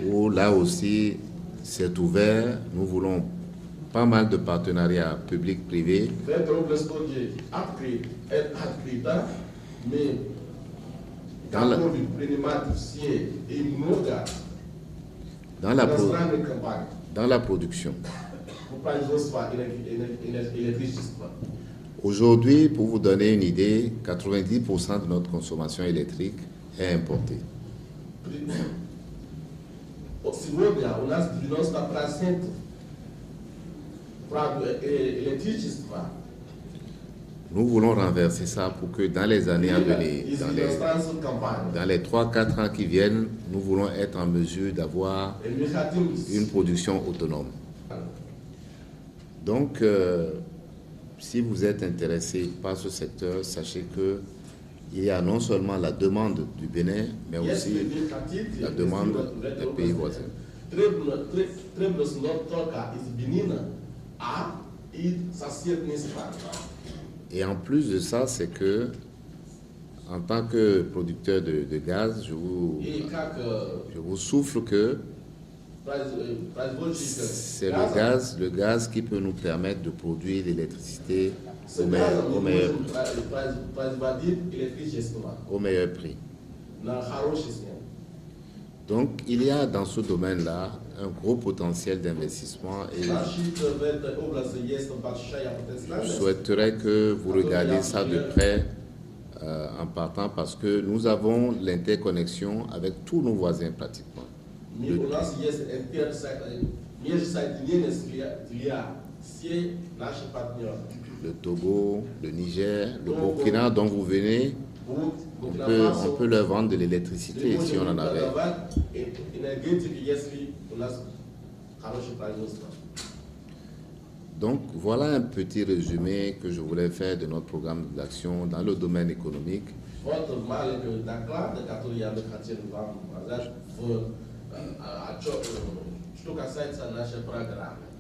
où là aussi c'est ouvert. Nous voulons pas mal de partenariats publics-privés. Dans la production. Aujourd'hui, pour vous donner une idée, 90% de notre consommation électrique est importée. Nous voulons renverser ça pour que dans les années à venir, dans les 3-4 ans qui viennent, nous voulons être en mesure d'avoir une production autonome. Donc, si vous êtes intéressé par ce secteur, sachez qu'il y a non seulement la demande du Bénin, mais aussi la demande des pays voisins. Et en plus de ça, c'est que, en tant que producteur de gaz, je vous souffle que c'est le gaz qui peut nous permettre de produire l'électricité au meilleur prix. Donc, il y a dans ce domaine-là un gros potentiel d'investissement et je souhaiterais que vous regardiez ça de près en partant parce que nous avons l'interconnexion avec tous nos voisins pratiquement. Le Togo, le Niger, le Burkina dont vous venez, on peut leur vendre de l'électricité si on en avait. Donc voilà un petit résumé que je voulais faire de notre programme d'action dans le domaine économique.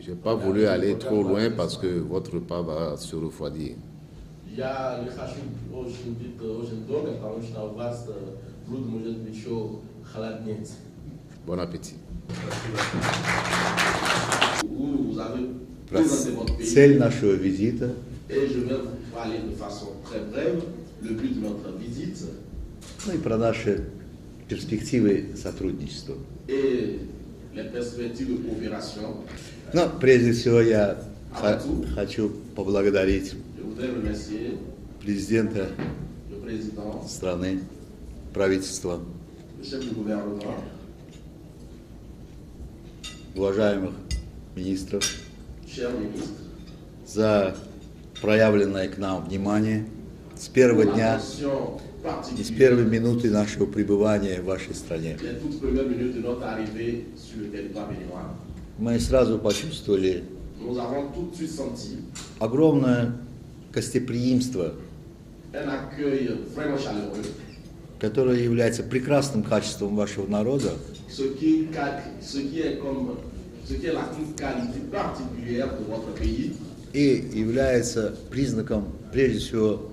Je n'ai pas voulu aller trop loin parce que votre repas va se refroidir. Bon appétit. Vous avez présenté votre pays. Et je vais vous parler de façon très brève le but de notre visite. Et les perspectives de coopération. Ну, прежде всего я хочу поблагодарить президента страны, правительства, уважаемых министров за проявленное к нам внимание с первого дня и с первой минуты нашего пребывания в вашей стране. Мы сразу почувствовали огромное гостеприимство, которое является прекрасным качеством вашего народа и является признаком, прежде всего,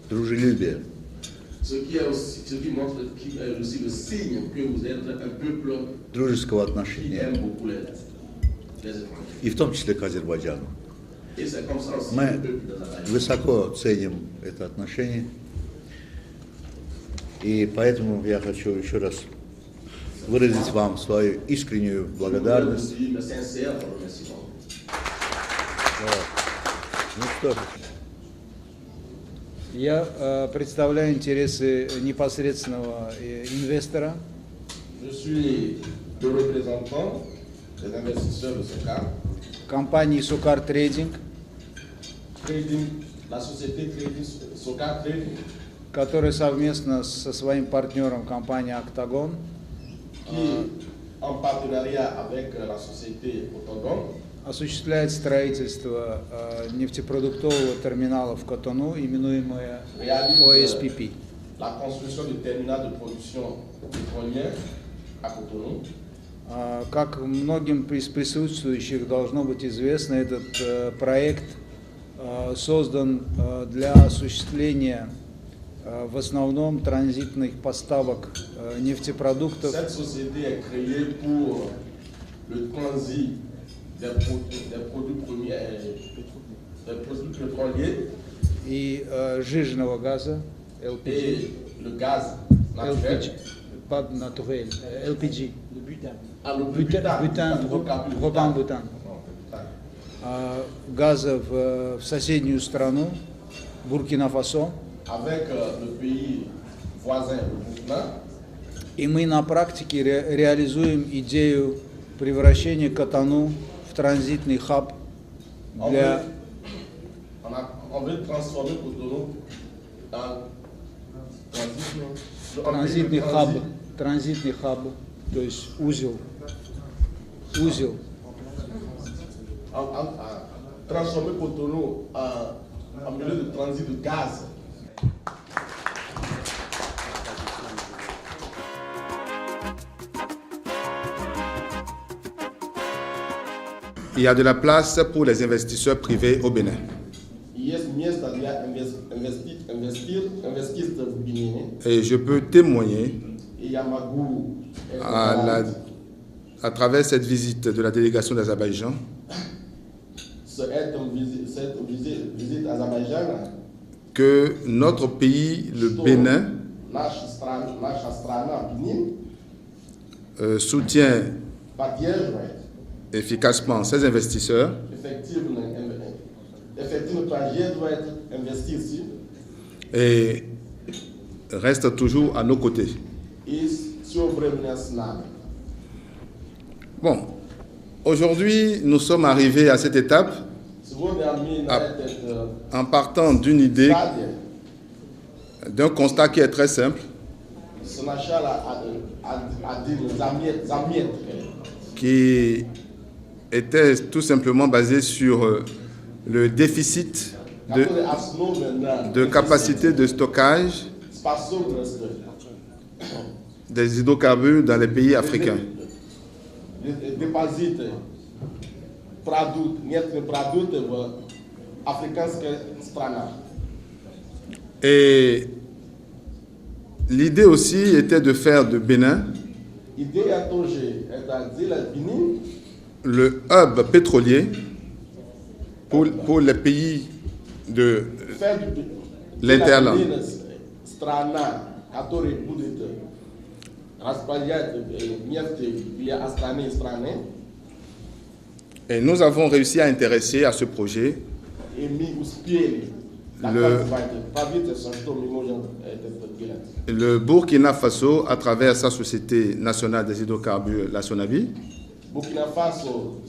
дружелюбия. Дружеского отношения. И в том числе к Азербайджану. Мы высоко ценим это отношение. И поэтому я хочу еще раз выразить вам свою искреннюю благодарность. Ну что ж. Я представляю интересы непосредственного инвестора. Компании Sokar Trading, которая совместно со своим партнером компанией Octagon осуществляет строительство нефтепродуктового терминала в Котону, именуемое OSPP. Как многим из присутствующих должно быть известно, этот проект создан для осуществления в основном транзитных поставок нефтепродуктов. Cette société est créée pour le transit des produits premiers, des produits pétroliers И жиженного газа, LPG, et le gaz naturel. pas naturel, LPG, Butane, пропан-бутан. Газа в соседнюю страну, Буркина-Фасо. avec le pays voisin, le Burkina. И мы на практике реализуем идею превращения Котону в транзитный хаб для... On veut transformer Cotonou en транзитный хаб, то есть узел. Transformer Cotonou en milieu de transit de gaz. Il y a de la place pour les investisseurs privés au Bénin. Et je peux témoigner à travers cette visite de la délégation d'Azerbaïdjan que notre pays, le Bénin, soutient efficacement ses investisseurs et reste toujours à nos côtés. Bon, aujourd'hui, nous sommes arrivés à cette étape en partant d'une idée, d'un constat qui est très simple, qui était tout simplement basé sur le déficit de capacité de stockage des hydrocarbures dans les pays africains. Et l'idée aussi était de faire de Bénin le hub pétrolier pour les pays de l'interland. Et nous avons réussi à intéresser à ce projet le Burkina Faso à travers sa Société nationale des hydrocarbures, la SONAVI. Burkina Faso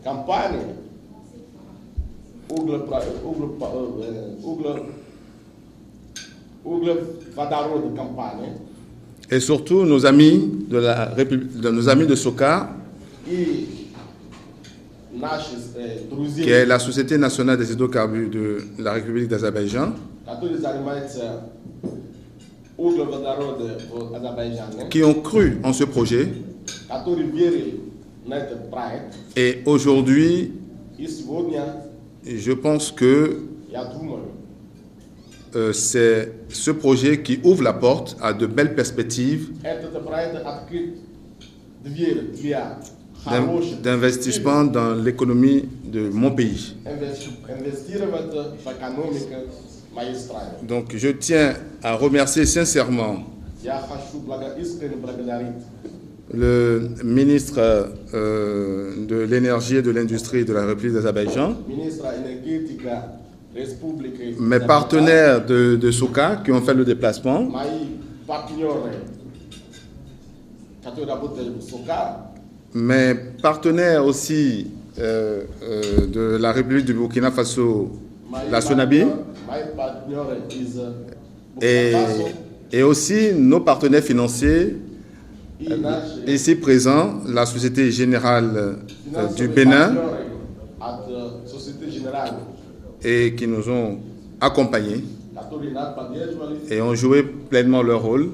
campagne Vadaro de campagne. Et surtout nos amis de la République, nos amis de SOCAR, qui est la Société nationale des hydrocarbures de la République d'Azerbaïdjan, qui ont cru en ce projet. Et aujourd'hui, je pense que c'est ce projet qui ouvre la porte à de belles perspectives d'investissement dans l'économie de mon pays. Donc je tiens à remercier sincèrement le ministre de l'énergie et de l'industrie de la République d'Azerbaïdjan, mes partenaires de SOCAR qui ont fait le déplacement, mes partenaires aussi de la République du Burkina Faso, la SONAVI, et aussi nos partenaires financiers ici présents, la Société Générale du Bénin, et qui nous ont accompagnés et ont joué pleinement leur rôle.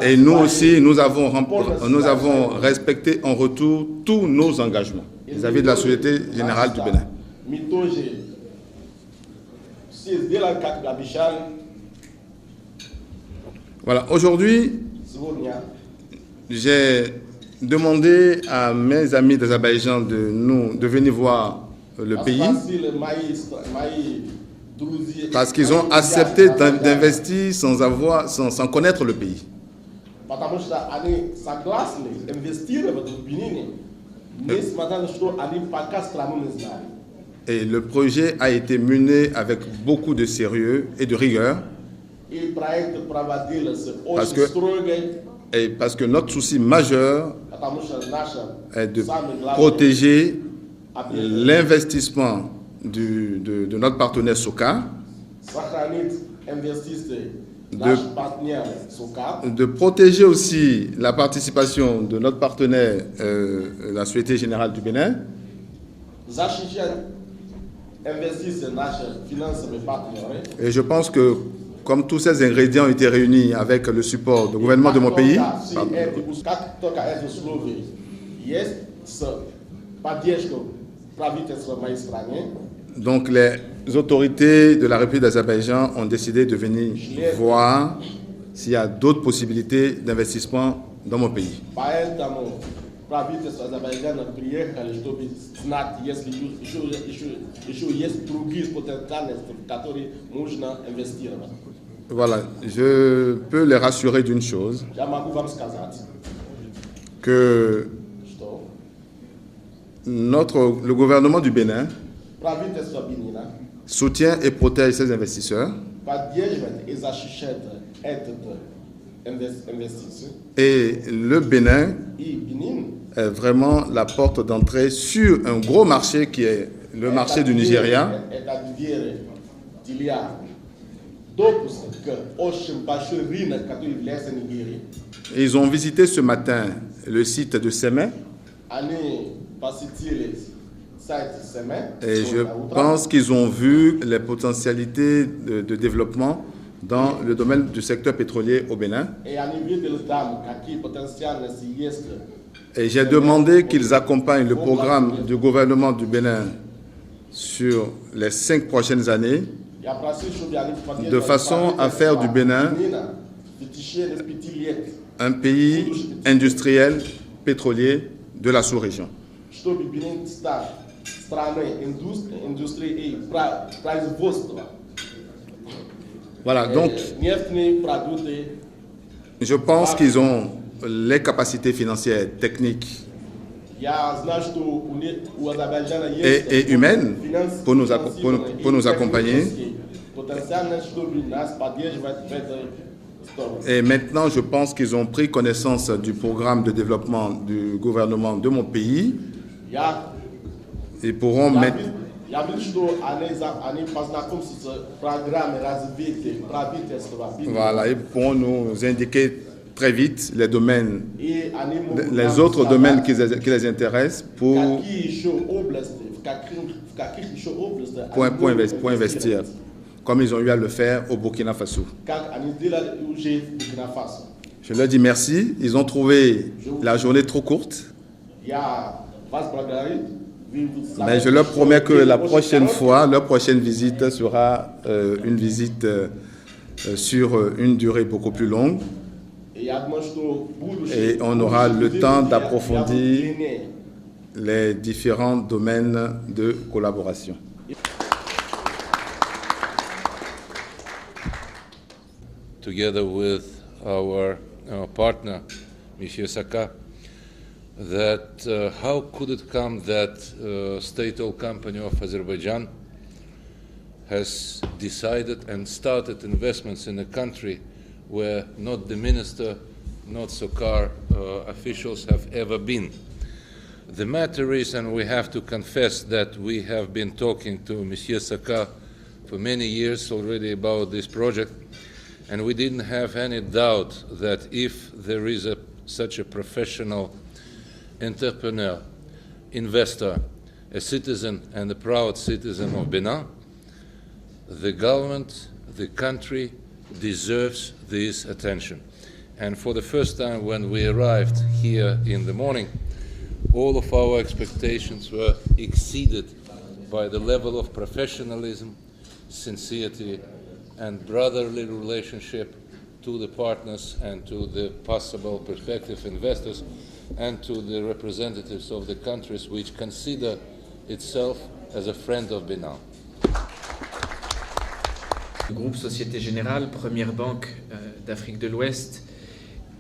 Et nous aussi, nous avons respecté en retour tous nos engagements vis-à-vis de la Société Générale du Bénin. Voilà, aujourd'hui, j'ai demandé à mes amis d'Azerbaïdjan de venir voir le pays parce qu'ils ont accepté d'investir sans connaître le pays. Et le projet a été mené avec beaucoup de sérieux et de rigueur parce que notre souci majeur est de protéger l'investissement de notre partenaire SOCAR, de protéger aussi la participation de notre partenaire, la Société Générale du Bénin, et je pense que comme tous ces ingrédients ont été réunis avec le support du gouvernement de mon pays, donc les autorités de la République d'Azerbaïdjan ont décidé de venir voir s'il y a d'autres possibilités d'investissement dans mon pays. Voilà, je peux les rassurer d'une chose, que le gouvernement du Bénin soutient et protège ses investisseurs et le Bénin est vraiment la porte d'entrée sur un gros marché qui est le marché du Nigeria. Ils ont visité ce matin le site de Semé et je pense qu'ils ont vu les potentialités de développement dans le domaine du secteur pétrolier au Bénin. Et j'ai demandé qu'ils accompagnent le programme du gouvernement du Bénin sur les 5 prochaines années, de façon à faire du Bénin un pays industriel pétrolier de la sous-région. Voilà, donc je pense qu'ils ont les capacités financières, techniques et humaines pour nous accompagner. Et maintenant, je pense qu'ils ont pris connaissance du programme de développement du gouvernement de mon pays. Ils pourront mettre... Voilà, ils pourront nous indiquer très vite les domaines, les autres domaines qui les intéressent pour investir, comme ils ont eu à le faire au Burkina Faso. Je leur dis merci. Ils ont trouvé la journée trop courte. Mais je leur promets que la prochaine fois, leur prochaine visite sera une visite sur une durée beaucoup plus longue. Et on aura le temps d'approfondir les différents domaines de collaboration. Together with our partner, Monsieur Saka, that how could it come that state-owned company of Azerbaijan has decided and started investments in a country where not the minister, not SOCAR officials have ever been. The matter is, and we have to confess that we have been talking to Monsieur Saka for many years already about this project, and we didn't have any doubt that if there is such a professional entrepreneur, investor, a citizen and a proud citizen of Benin, the government, the country deserves this attention. And for the first time when we arrived here in the morning, all of our expectations were exceeded by the level of professionalism, sincerity and brotherly relationship to the partners and to the possible prospective investors and to the representatives of the countries which consider itself as a friend of Benin. Le groupe Société Générale, première banque d'Afrique de l'Ouest,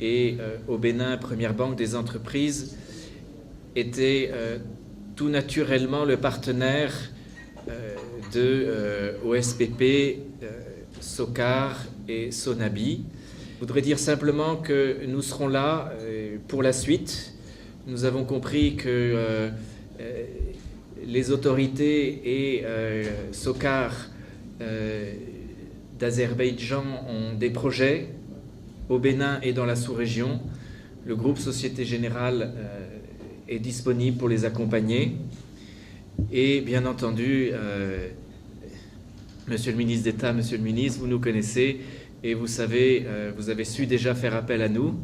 et au Bénin, première banque des entreprises, était tout naturellement le partenaire de OSPP, SOCAR et SONABI. Je voudrais dire simplement que nous serons là pour la suite. Nous avons compris que les autorités et SOCAR d'Azerbaïdjan ont des projets au Bénin et dans la sous-région. Le groupe Société Générale est disponible pour les accompagner. Et bien entendu, Monsieur le ministre d'État, Monsieur le ministre, vous nous connaissez et vous savez, vous avez su déjà faire appel à nous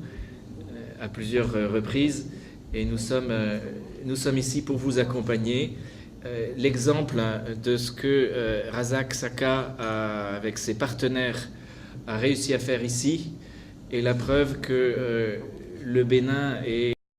à plusieurs reprises et nous sommes ici pour vous accompagner. L'exemple de ce que Razak Saka, avec ses partenaires, a réussi à faire ici est la preuve que le Bénin est